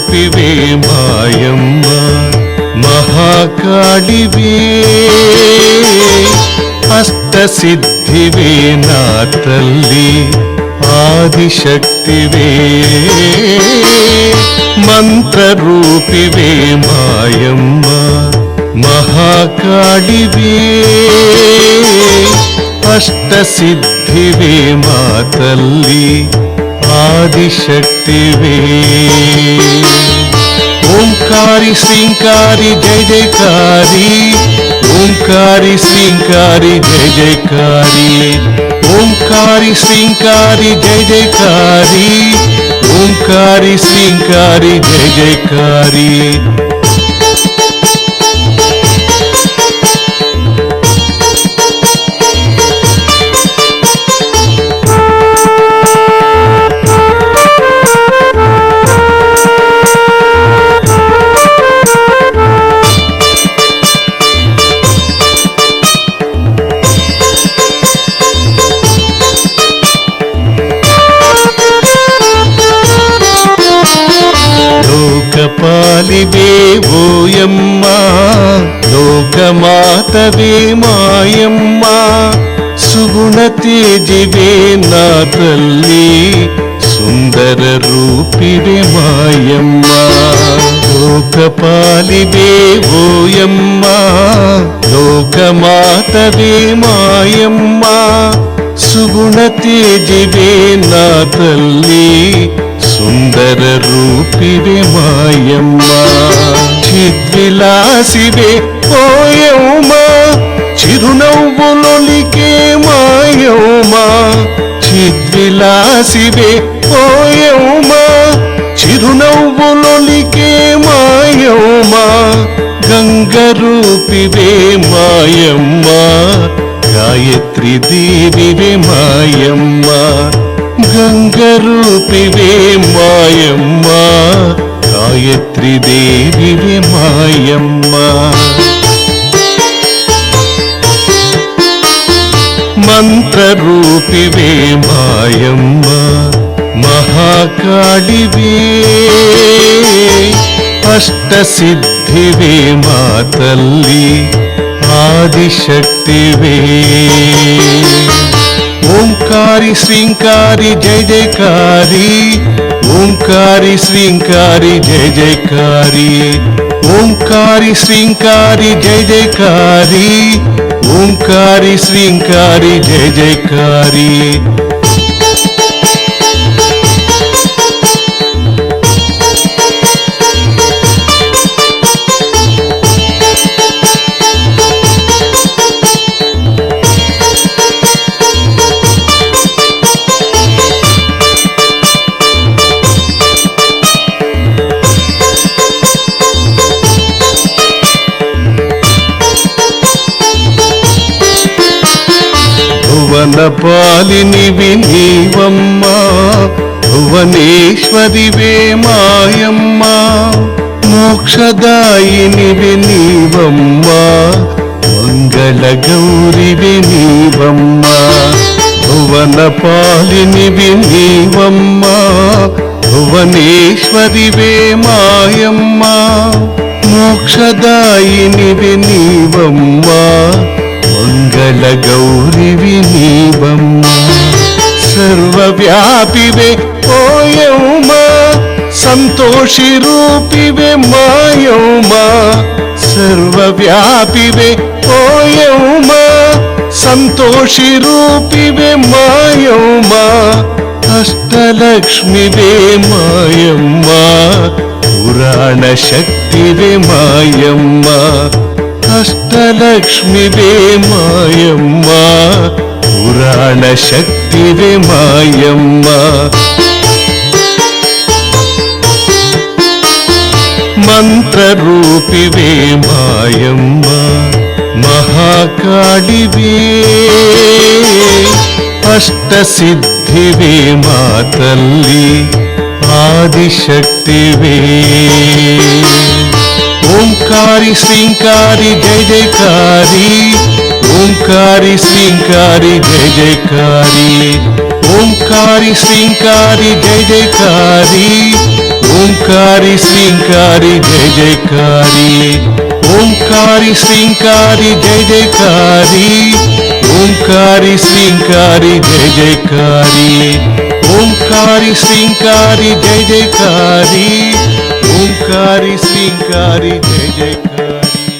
ರೂಪಿವೆ ಮಾಯಮ್ಮ ಮಹಾಕಾಳಿವೆ ಅಷ್ಟಸಿದ್ಧಿವೆ ನಾ ತಲ್ಲಿ ಆದಿಶಕ್ತಿವೆ ಮಂತ್ರರೂಪಿವೆ ಮಾಯಮ್ಮ ಮಹಾಕಾಳಿವೆ ಅಷ್ಟಸಿದ್ಧಿವೆ ಮಾತಲ್ಲಿ ಆದಿಶಕ್ತಿವೆ ಓಂಕಾರಿ ಶ್ರೀಂಕಾರಿ ಜಯ ಜಯಕಾರಿ ಓಂಕಾರಿ ಶ್ರೀಂಕಾರಿ ಜಯ ಜಯಕಾರಿ ಓಂಕಾರಿ ಶ್ರೀಂಕಾರಿ ಜಯ ಜಯಕಾರಿ ಓಂಕಾರಿ ಶ್ರೀಂಕಾರಿ ಜಯ ಜಯಕಾರಿ ಲೋಕಪಾಲಿವೆ ಓಯಮ್ಮ ಲೋಕಮಾತವೇ ಮಾಯಮ್ಮ ಸುಗುಣ ತೇಜಿವೆ ನಾ ತಲ್ಲಿ ಸುಂದರ ರೂಪಿವೆ ಮಾಯಮ್ಮ ಲೋಕಪಾಲಿವೆ ಓಯಮ್ಮ ಲೋಕಮಾತವೇ ಮಾಯಮ್ಮ ಸುಗುಣ ತೇಜಿವೆ ನಾ ತಲ್ಲಿ ಸುಂದರ ರೂಪಿವೆ ಮಾಯಮ್ಮ ಚಿದ್ವಿಲಾಸಿವೆ ಓಯಮ್ಮ ಚಿರುನವ್ವುಲೊಲಿಕೆ ಮಾಯಮ್ಮ ಚಿದ್ವಿಲಾಸಿವೆ ಓಯಮ್ಮ ಚಿರುನವ್ವುಲೊಲಿಕೆ ಮಾಯಮ್ಮ ಗಂಗರೂಪಿವೆ ಮಾಯಮ್ಮ ಗಾಯತ್ರಿ ದೇವಿವೆ ಮಾಯಮ್ಮ ಗಂಗರೂಪಿವೆ ಮಾಯಮ್ಮ ಗಾಯತ್ರಿ ದೇವಿವೆ ಮಾಯಮ್ಮ ಮಂತ್ರರೂಪಿವೆ ಮಾಯಮ್ಮ ಮಹಾಕಾಳಿವೆ ಅಷ್ಟಸಿದ್ಧಿವೆ ಮಾತಲ್ಲಿ ಆದಿಶಕ್ತಿವೆ ಓಂಕಾರಿ ಶ್ರೀಂಕಾರಿ ಜಯ ಜಯಕಾರಿ ಓಂಕಾರಿ ಶ್ರೀಂಕಾರಿ ಜಯ ಜಯಕಾರಿ ಓಂಕಾರಿ ಶ್ರೀಂಕಾರಿ ಜಯ ಜಯಕಾರಿ ಓಂಕಾರಿ ಶ್ರೀಂಕಾರಿ ಜಯ ಜಯಕಾರಿ ಭುವನ ಪಾಲಿನಿವೆ ನೀವಮ್ಮ ಭುವನೇಶ್ವರಿವೆ ಮಾಯಮ್ಮ ಮೋಕ್ಷದಾಯಿನಿವೆ ನೀವಮ್ಮ ಮಂಗಳ ಗೌರಿವೆ ನೀವಮ್ಮ ಭುವನ ಪಾಲಿನಿವೆ ನೀವಮ್ಮ ಭುವನೇಶ್ವರಿವೆ ಮಾಯಮ್ಮ ಮೋಕ್ಷದಾಯಿನಿವೆ ನೀವಮ್ಮ ಮಂಗಳ ಗೌರಿವಿ ನೀವಮ್ಮ ಸರ್ವವ್ಯಾಪಿವೆ ಓಯಮ್ಮ ಸಂತೋಷಿ ರೂಪಿವೆ ಮಾಯಮ್ಮ ಸರ್ವವ್ಯಾಪಿವೆ ಓಯಮ್ಮ ಸಂತೋಷಿ ರೂಪಿವೆ ಮಾಯಮ್ಮ ಅಷ್ಟಲಕ್ಷ್ಮಿವೆ ಮಾಯಮ್ಮ ಪುರಾಣ ಶಕ್ತಿವೆ ಮಾಯಮ್ಮ ಅಷ್ಟಲಕ್ಷ್ಮಿವೆ ಮಾಯಮ್ಮ ಪುರಾಣ ಶಕ್ತಿವೆ ಮಾಯಮ್ಮ ಮಂತ್ರರೂಪಿವೆ ಮಾಯಮ್ಮ ಮಹಾಕಾಳಿವೆ ಅಷ್ಟಸಿದ್ಧಿವೆ ಮಾತಲ್ಲಿ ಆದಿಶಕ್ತಿವೆ ಓಂಕಾರಿ ಶ್ರೀಂಕಾರಿ ಜಯ ಜಯಕಾರಿ ಓಂಕಾರಿ ಶ್ರೀಂಕಾರಿ ಜಯ ಜಯಕಾರಿ ಓಂಕಾರಿ ಶ್ರೀಂಕಾರಿ ಜಯ ಜಯಕಾರಿ ఓంకారి శ్రీంకారి జయ జయకారి ఓంకారి శ్రీంకారి జయ జయకారి ఓంకారి శ్రీంకారి జయ జయకారి ఓంకారి శ్రీంకారి జయ జయకారి ఓంకారి శ్రీంకారి జయ జయకారి